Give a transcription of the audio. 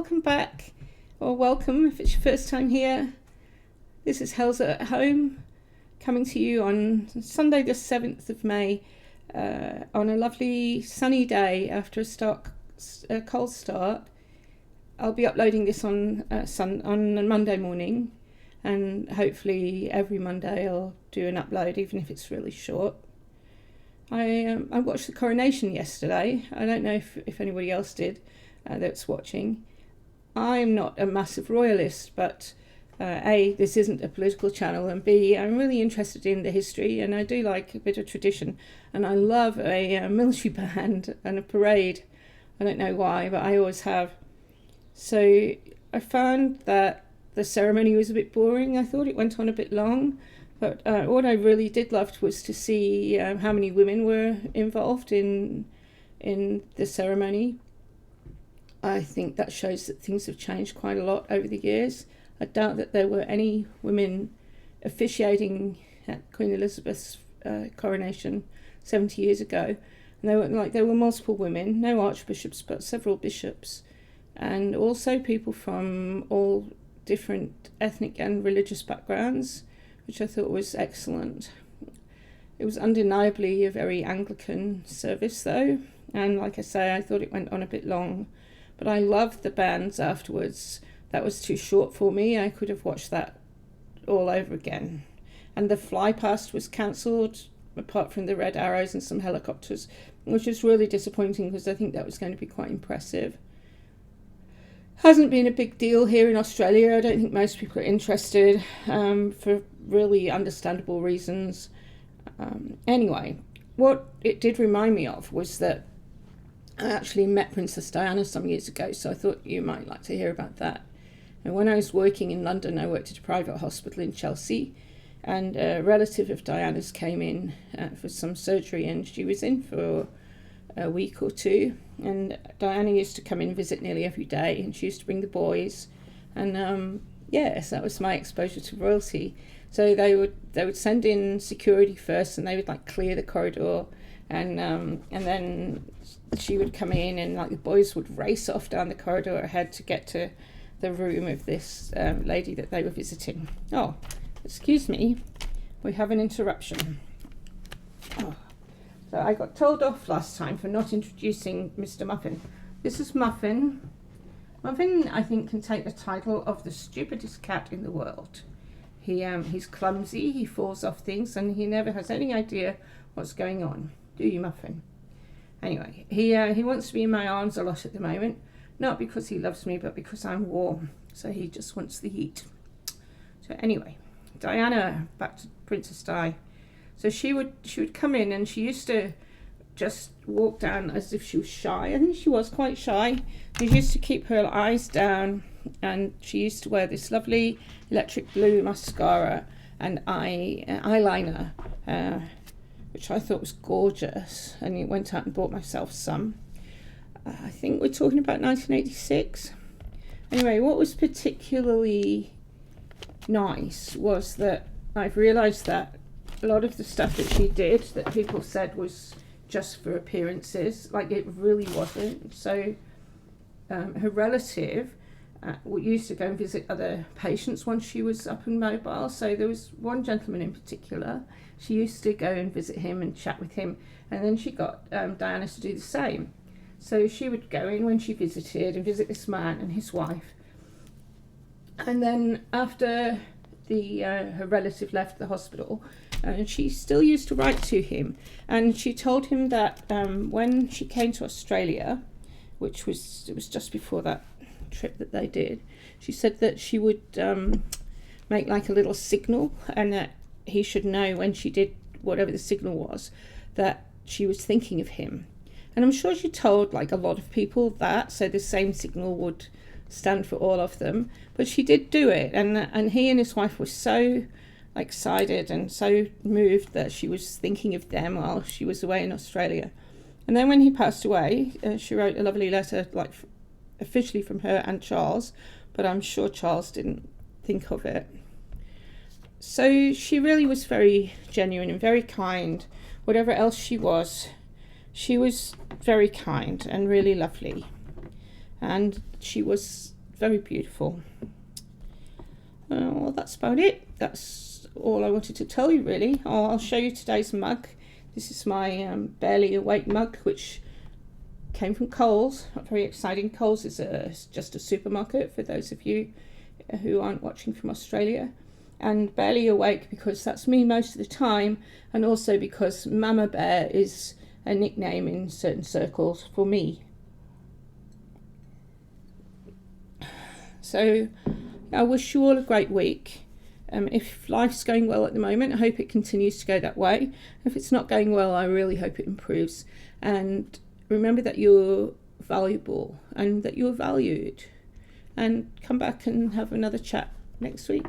welcome back, or welcome if it's your first time here. This is Helza at Home, coming to you on Sunday the 7th of May, on a lovely sunny day after a cold start. I'll be uploading this on Monday morning, and hopefully every Monday I'll do an upload, even if it's really short. I watched the coronation yesterday. I don't know if anybody else did that's watching. I'm not a massive royalist, but A, this isn't a political channel, and B, I'm really interested in the history, and I do like a bit of tradition, and I love a military band and a parade. I don't know why, but I always have. So I found that the ceremony was a bit boring. I thought it went on a bit long. But what I really did love was to see how many women were involved in the ceremony. I think that shows that things have changed quite a lot over the years. I doubt that there were any women officiating at Queen Elizabeth's coronation 70 years ago. And there were multiple women, no archbishops, but several bishops, and also people from all different ethnic and religious backgrounds, which I thought was excellent. It was undeniably a very Anglican service though, and like I say, I thought it went on a bit long, but I loved the bands afterwards. That was too short for me. I could have watched that all over again. And the fly past was cancelled, apart from the red arrows and some helicopters, which was really disappointing because I think that was going to be quite impressive. Hasn't been a big deal here in Australia. I don't think most people are interested, for really understandable reasons. Anyway, what it did remind me of was that I actually met Princess Diana some years ago, so I thought you might like to hear about that. And when I was working in London, I worked at a private hospital in Chelsea, and a relative of Diana's came in for some surgery, and she was in for a week or two, and Diana used to come in and visit nearly every day, and she used to bring the boys, and yes, that was my exposure to royalty. So they would send in security first, and they would clear the corridor, and then she would come in, and the boys would race off down the corridor ahead to get to the room of this lady that they were visiting. Oh, excuse me, we have an interruption. Oh. So I got told off last time for not introducing Mr. Muffin. This is Muffin. Muffin, I think, can take the title of the stupidest cat in the world. He's clumsy, he falls off things, and he never has any idea what's going on. Do you, Muffin? Anyway, he wants to be in my arms a lot at the moment, not because he loves me, but because I'm warm. So he just wants the heat. So anyway, Diana, back to Princess Di. So she would come in, and she used to just walk down as if she was shy. I think she was quite shy. She used to keep her eyes down, and she used to wear this lovely electric blue mascara and eyeliner, which I thought was gorgeous. And I went out and bought myself some. I think we're talking about 1986. Anyway, what was particularly nice was that I've realised that a lot of the stuff that she did that people said was just for appearances, it really wasn't. So her relative used to go and visit other patients once she was up and mobile. So there was one gentleman in particular, she used to go and visit him and chat with him, and then she got Diana to do the same. So she would go in when she visited and visit this man and his wife. And then after her relative left the hospital, she still used to write to him, and she told him that when she came to Australia, it was just before that trip that they did, she said that she would make a little signal, and that he should know when she did whatever the signal was, that she was thinking of him. And I'm sure she told a lot of people that, so the same signal would stand for all of them. But she did do it, and he and his wife were so excited and so moved that she was thinking of them while she was away in Australia. And then when he passed away, she wrote a lovely letter, officially from her and Charles, but I'm sure Charles didn't think of it. So she really was very genuine and very kind. Whatever else she was very kind and really lovely. and she was very beautiful. Well, that's about it. That's all I wanted to tell you, really. I'll show you today's mug. This is my Barely Awake mug, which came from Coles. Very exciting. Coles is just a supermarket for those of you who aren't watching from Australia. And Barely Awake because that's me most of the time, and also because Mama Bear is a nickname in certain circles for me. So I wish you all a great week. If life's going well at the moment, I hope it continues to go that way. If it's not going well, I really hope it improves. And remember that you're valuable and that you're valued. And come back and have another chat next week.